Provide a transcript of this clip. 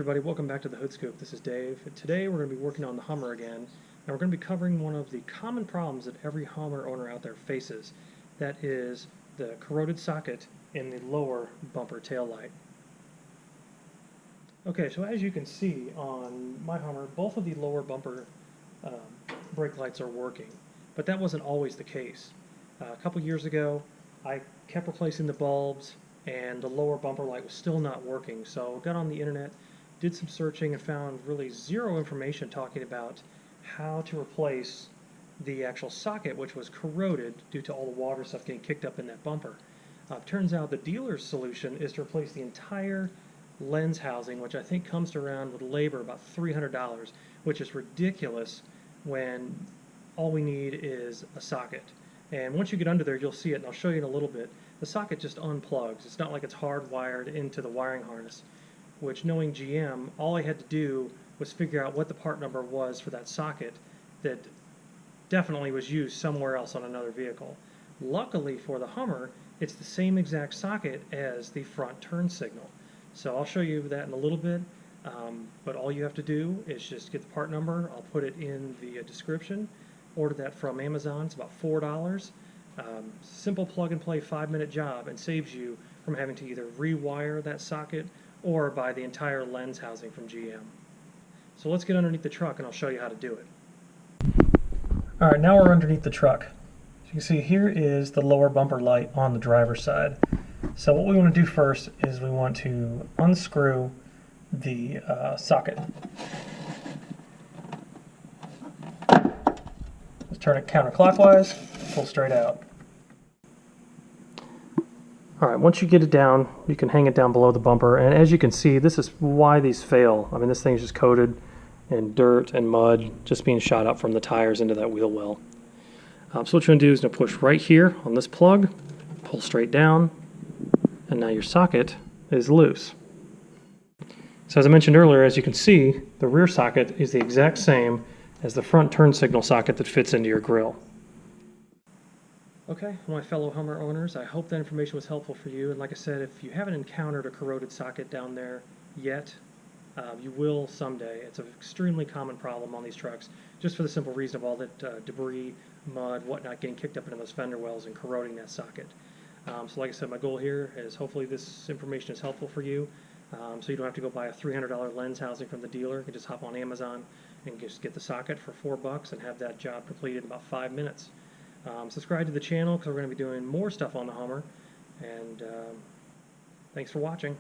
everybody, welcome back to the Hood Scoop. This is Dave. Today we're going to be working on the Hummer again, and we're going to be covering one of the common problems that every Hummer owner out there faces. That is the corroded socket in the lower bumper tail light. Okay, so as you can see on my Hummer, both of the lower bumper brake lights are working, but that wasn't always the case. A couple years ago, I kept replacing the bulbs, and the lower bumper light was still not working. So I got on the internet, did some searching, and found really zero information talking about how to replace the actual socket, which was corroded due to all the water stuff getting kicked up in that bumper. Turns out the dealer's solution is to replace the entire lens housing, which I think comes to around with labor about $300, which is ridiculous when all we need is a socket. And once you get under there, you'll see it, and I'll show you in a little bit. The socket just unplugs. It's not like it's hardwired into the wiring harness, which, knowing GM, all I had to do was figure out what the part number was for that socket that definitely was used somewhere else on another vehicle. Luckily for the Hummer, it's the same exact socket as the front turn signal. So I'll show you that in a little bit, but all you have to do is just get the part number. I'll put it in the description. Order that from Amazon. It's about $4. Simple plug and play 5-minute job, and saves you from having to either rewire that socket or buy the entire lens housing from GM. So let's get underneath the truck and I'll show you how to do it. Alright, now we're underneath the truck. As you can see, here is the lower bumper light on the driver's side. So what we want to do first is we want to unscrew the socket. Just turn it counterclockwise, pull straight out. Alright, once you get it down, you can hang it down below the bumper, and as you can see, this is why these fail. I mean, this thing is just coated in dirt and mud, just being shot up from the tires into that wheel well. So what you're going to do is to push right here on this plug, pull straight down, and now your socket is loose. So as I mentioned earlier, as you can see, the rear socket is the exact same as the front turn signal socket that fits into your grille. Okay, my fellow Hummer owners, I hope that information was helpful for you. And like I said, if you haven't encountered a corroded socket down there yet, you will someday. It's an extremely common problem on these trucks, just for the simple reason of all that debris, mud, whatnot getting kicked up into those fender wells and corroding that socket. So like I said, my goal here is hopefully this information is helpful for you, so you don't have to go buy a $300 lens housing from the dealer. You can just hop on Amazon and just get the socket for $4 and have that job completed in about 5 minutes. Subscribe to the channel because we're going to be doing more stuff on the Hummer, and thanks for watching.